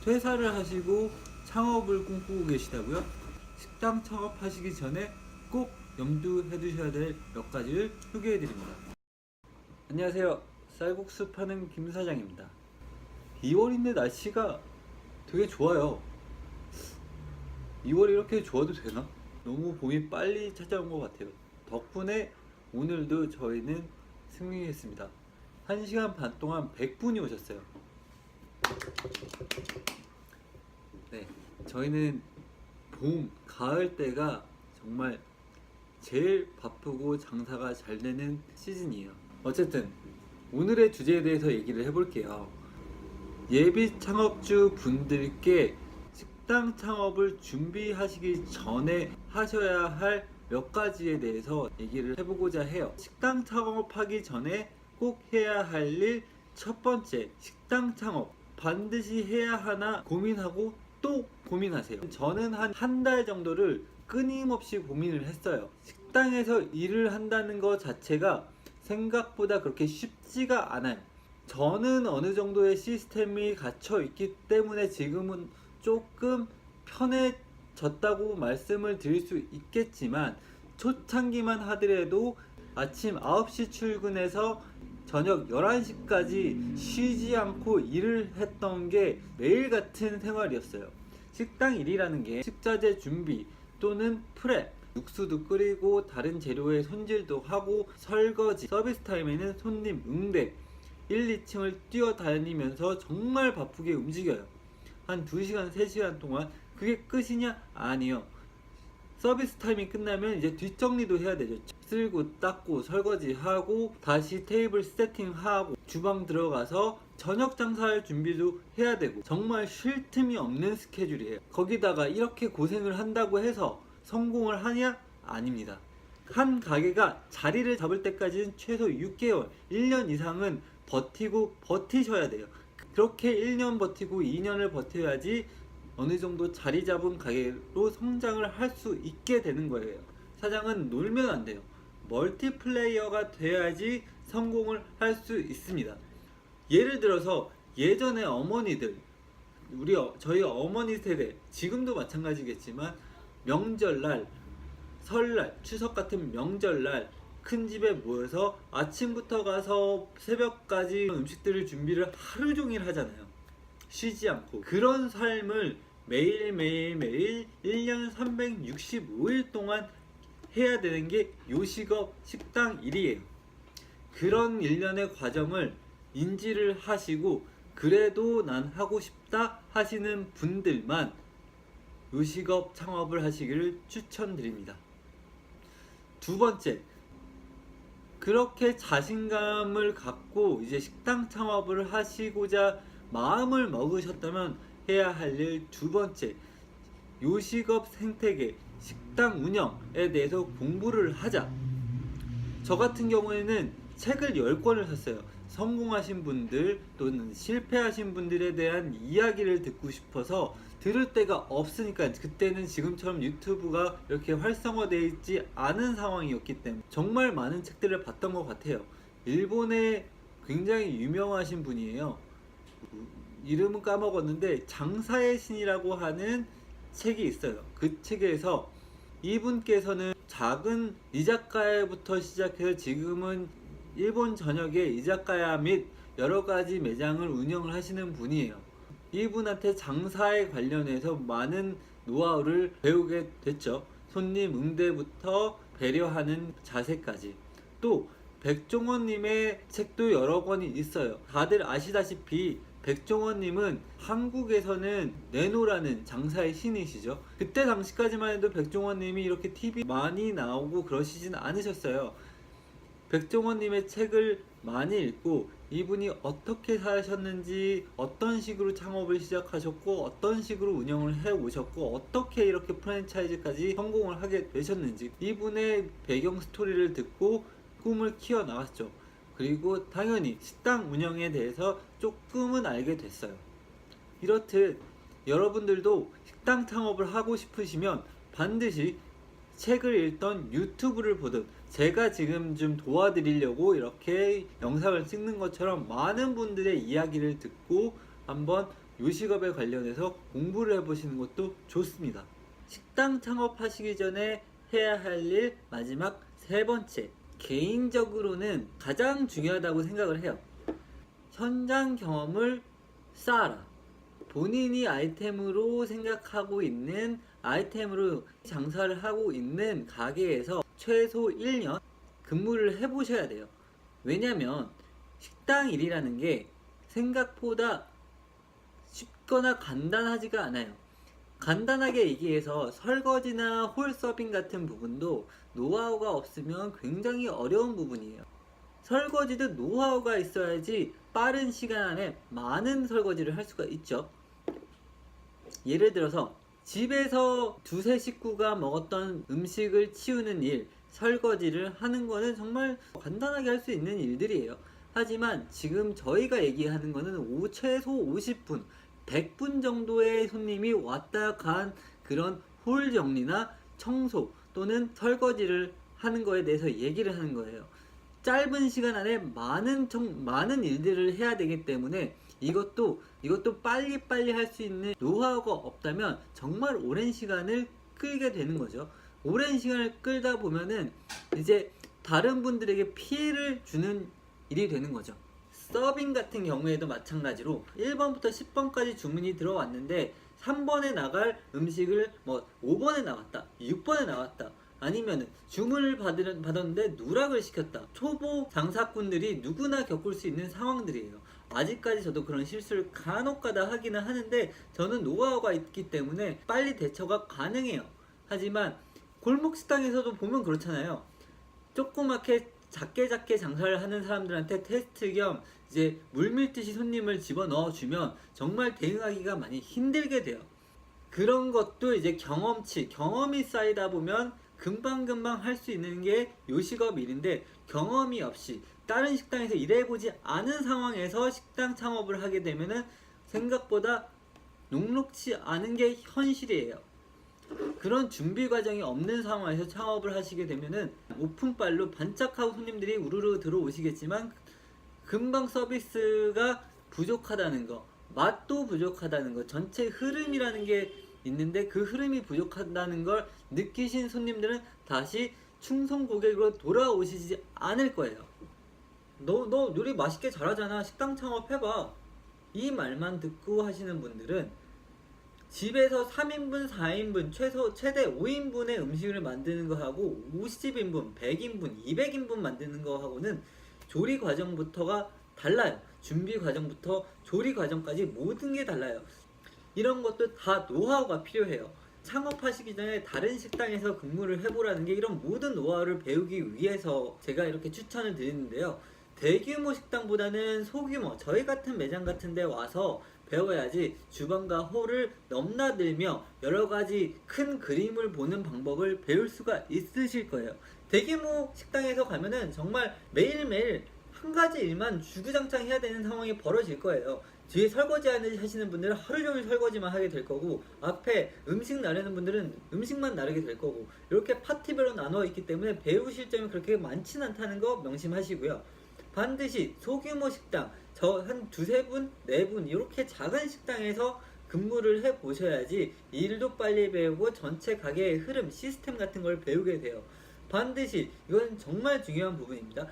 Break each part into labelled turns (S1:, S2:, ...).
S1: 퇴사를 하시고 창업을 꿈꾸고 계시다고요? 식당 창업하시기 전에 꼭 염두해 두셔야 될 몇 가지를 소개해 드립니다. 안녕하세요. 쌀국수 파는 김 사장입니다. 2월인데 날씨가 되게 좋아요. 2월이 이렇게 좋아도 되나? 너무 봄이 빨리 찾아온 것 같아요. 덕분에 오늘도 저희는 승리했습니다. 1시간 반 동안 100분이 오셨어요. 네, 저희는 봄, 가을 때가 정말 제일 바쁘고 장사가 잘 되는 시즌이에요. 어쨌든 오늘의 주제에 대해서 얘기를 해볼게요. 예비 창업주 분들께 식당 창업을 준비하시기 전에 하셔야 할 몇 가지에 대해서 얘기를 해보고자 해요. 식당 창업하기 전에 꼭 해야 할 일 첫 번째, 식당 창업 반드시 해야 하나 고민하고 또 고민하세요. 저는 한 달 정도를 끊임없이 고민을 했어요. 식당에서 일을 한다는 것 자체가 생각보다 그렇게 쉽지가 않아요. 저는 어느 정도의 시스템이 갖춰 있기 때문에 지금은 조금 편해졌다고 말씀을 드릴 수 있겠지만, 초창기만 하더라도 아침 9시 출근해서 저녁 11시까지 쉬지 않고 일을 했던 게 매일 같은 생활이었어요. 식당 일이라는 게 식자재 준비 또는 프랩, 육수도 끓이고 다른 재료의 손질도 하고 설거지, 서비스 타임에는 손님 응대, 1, 2층을 뛰어다니면서 정말 바쁘게 움직여요. 한 2시간, 3시간 동안. 그게 끝이냐? 아니요. 서비스 타임이 끝나면 이제 뒷정리도 해야 되죠. 쓸고 닦고 설거지하고 다시 테이블 세팅하고 주방 들어가서 저녁 장사할 준비도 해야 되고, 정말 쉴 틈이 없는 스케줄이에요. 거기다가 이렇게 고생을 한다고 해서 성공을 하냐? 아닙니다. 한 가게가 자리를 잡을 때까지는 최소 6개월, 1년 이상은 버티셔야 돼요. 그렇게 1년 버티고 2년을 버텨야지 어느 정도 자리 잡은 가게로 성장을 할 수 있게 되는 거예요. 사장은 놀면 안 돼요. 멀티플레이어가 돼야지 성공을 할 수 있습니다. 예를 들어서 예전에 어머니들, 저희 어머니 세대, 지금도 마찬가지겠지만 명절날, 설날, 추석 같은 명절날 큰 집에 모여서 아침부터 가서 새벽까지 음식들을 준비를 하루 종일 하잖아요. 쉬지 않고. 그런 삶을 매일 1년 365일 동안 해야 되는 게 요식업 식당 일이에요. 그런 일련의 과정을 인지를 하시고 그래도 난 하고 싶다 하시는 분들만 요식업 창업을 하시기를 추천드립니다. 두 번째, 그렇게 자신감을 갖고 이제 식당 창업을 하시고자 마음을 먹으셨다면 해야 할 일 두 번째, 요식업 생태계, 식당 운영에 대해서 공부를 하자. 저 같은 경우에는 책을 10권을 샀어요. 성공하신 분들 또는 실패하신 분들에 대한 이야기를 듣고 싶어서 들을 데가 없으니까, 그때는 지금처럼 유튜브가 이렇게 활성화되어 있지 않은 상황이었기 때문에 정말 많은 책들을 봤던 것 같아요. 일본에 굉장히 유명하신 분이에요. 이름은 까먹었는데 장사의 신이라고 하는 책이 있어요. 그 책에서 이분께서는 작은 이자카야부터 시작해서 지금은 일본 전역의 이자카야 및 여러가지 매장을 운영을 하시는 분이에요. 이분한테 장사에 관련해서 많은 노하우를 배우게 됐죠. 손님 응대부터 배려하는 자세까지. 또 백종원님의 책도 여러 권이 있어요. 다들 아시다시피 백종원님은 한국에서는 네노라는 장사의 신이시죠. 그때 당시까지만 해도 백종원님이 이렇게 TV 많이 나오고 그러시진 않으셨어요. 백종원님의 책을 많이 읽고 이분이 어떻게 사셨는지, 어떤 식으로 창업을 시작하셨고 어떤 식으로 운영을 해 오셨고 어떻게 이렇게 프랜차이즈까지 성공을 하게 되셨는지, 이분의 배경 스토리를 듣고 꿈을 키워 나갔죠. 그리고 당연히 식당 운영에 대해서 조금은 알게 됐어요. 이렇듯 여러분들도 식당 창업을 하고 싶으시면 반드시 책을 읽던 유튜브를 보든, 제가 지금 좀 도와드리려고 이렇게 영상을 찍는 것처럼 많은 분들의 이야기를 듣고 한번 요식업에 관련해서 공부를 해보시는 것도 좋습니다. 식당 창업하시기 전에 해야 할 일 마지막 세 번째, 개인적으로는 가장 중요하다고 생각을 해요. 현장 경험을 쌓아라. 본인이 아이템으로 생각하고 있는 아이템으로 장사를 하고 있는 가게에서 최소 1년 근무를 해보셔야 돼요. 왜냐면 식당 일이라는 게 생각보다 쉽거나 간단하지가 않아요. 간단하게 얘기해서 설거지나 홀 서빙 같은 부분도 노하우가 없으면 굉장히 어려운 부분이에요. 설거지도 노하우가 있어야지 빠른 시간 안에 많은 설거지를 할 수가 있죠. 예를 들어서 집에서 두세 식구가 먹었던 음식을 치우는 일, 설거지를 하는 거는 정말 간단하게 할 수 있는 일들이에요. 하지만 지금 저희가 얘기하는 거는 최소 50분, 100분 정도의 손님이 왔다 간 그런 홀 정리나 청소 또는 설거지를 하는 거에 대해서 얘기를 하는 거예요. 짧은 시간 안에 많은 일들을 해야 되기 때문에 이것도 빨리빨리 할 수 있는 노하우가 없다면 정말 오랜 시간을 끌게 되는 거죠. 오랜 시간을 끌다 보면은 이제 다른 분들에게 피해를 주는 일이 되는 거죠. 서빙 같은 경우에도 마찬가지로 1번부터 10번까지 주문이 들어왔는데 3번에 나갈 음식을 5번에 나왔다, 6번에 나왔다, 아니면 주문을 받았는데 누락을 시켰다. 초보 장사꾼들이 누구나 겪을 수 있는 상황들이에요. 아직까지 저도 그런 실수를 간혹가다 하기는 하는데 저는 노하우가 있기 때문에 빨리 대처가 가능해요. 하지만 골목식당에서도 보면 그렇잖아요. 조그맣게 작게 장사를 하는 사람들한테 테스트 겸 이제 물밀듯이 손님을 집어넣어 주면 정말 대응하기가 많이 힘들게 돼요. 그런 것도 이제 경험이 쌓이다 보면 금방금방 할 수 있는 게 요식업 일인데, 경험이 없이 다른 식당에서 일해보지 않은 상황에서 식당 창업을 하게 되면은 생각보다 녹록치 않은 게 현실이에요. 그런 준비 과정이 없는 상황에서 창업을 하시게 되면은 오픈빨로 반짝하고 손님들이 우르르 들어오시겠지만 금방 서비스가 부족하다는 거, 맛도 부족하다는 거, 전체 흐름이라는 게 있는데 그 흐름이 부족하다는 걸 느끼신 손님들은 다시 충성 고객으로 돌아오시지 않을 거예요. 너 요리 맛있게 잘하잖아, 식당 창업해봐, 이 말만 듣고 하시는 분들은 집에서 3인분, 4인분, 최대 5인분의 음식을 만드는 거하고 50인분, 100인분, 200인분 만드는 거하고는 조리 과정부터가 달라요. 준비 과정부터 조리 과정까지 모든 게 달라요. 이런 것도 다 노하우가 필요해요. 창업하시기 전에 다른 식당에서 근무를 해보라는 게 이런 모든 노하우를 배우기 위해서 제가 이렇게 추천을 드리는데요. 대규모 식당보다는 소규모, 저희 같은 매장 같은 데 와서 배워야지 주방과 홀을 넘나들며 여러가지 큰 그림을 보는 방법을 배울 수가 있으실 거예요. 대규모 식당에서 가면은 정말 매일매일 한 가지 일만 주구장창 해야 되는 상황이 벌어질 거예요. 뒤에 설거지 하시는 분들은 하루 종일 설거지만 하게 될 거고, 앞에 음식 나르는 분들은 음식만 나르게 될 거고, 이렇게 파티별로 나누어 있기 때문에 배우실 점이 그렇게 많지는 않다는 거 명심하시고요. 반드시 소규모 식당, 저 한 두세 분, 네 분 이렇게 작은 식당에서 근무를 해 보셔야지 일도 빨리 배우고 전체 가게의 흐름, 시스템 같은 걸 배우게 돼요. 반드시 이건 정말 중요한 부분입니다.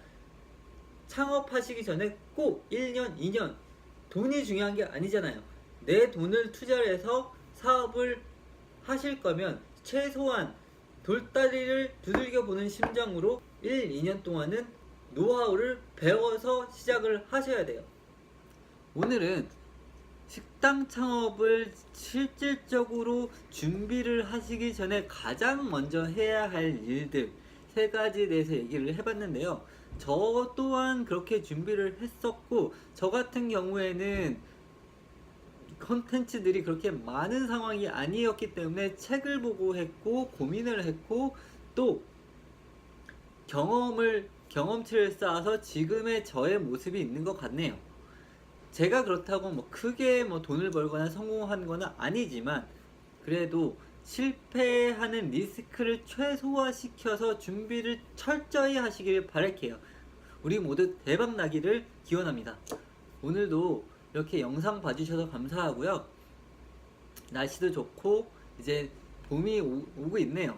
S1: 창업하시기 전에 꼭 1년, 2년 돈이 중요한 게 아니잖아요. 내 돈을 투자를 해서 사업을 하실 거면 최소한 돌다리를 두들겨 보는 심정으로 1, 2년 동안은 노하우를 배워서 시작을 하셔야 돼요. 오늘은 식당 창업을 실질적으로 준비를 하시기 전에 가장 먼저 해야 할 일들 세 가지에 대해서 얘기를 해봤는데요. 저 또한 그렇게 준비를 했었고, 저 같은 경우에는 컨텐츠들이 그렇게 많은 상황이 아니었기 때문에 책을 보고 했고, 고민을 했고, 또 경험치를 쌓아서 지금의 저의 모습이 있는 것 같네요. 제가 그렇다고 크게 돈을 벌거나 성공한 건 아니지만, 그래도 실패하는 리스크를 최소화시켜서 준비를 철저히 하시길 바랄게요. 우리 모두 대박 나기를 기원합니다. 오늘도 이렇게 영상 봐주셔서 감사하고요. 날씨도 좋고 이제 봄이 오고 있네요.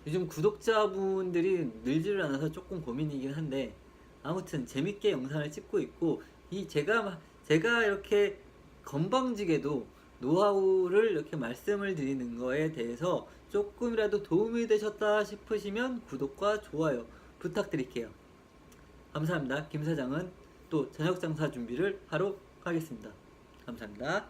S1: 요즘 구독자분들이 늘지를 않아서 조금 고민이긴 한데 아무튼 재밌게 영상을 찍고 있고 이 제가 이렇게 건방지게도 노하우를 이렇게 말씀을 드리는 거에 대해서 조금이라도 도움이 되셨다 싶으시면 구독과 좋아요 부탁드릴게요. 감사합니다. 김 사장은 또 저녁 장사 준비를 하러 가겠습니다. 감사합니다.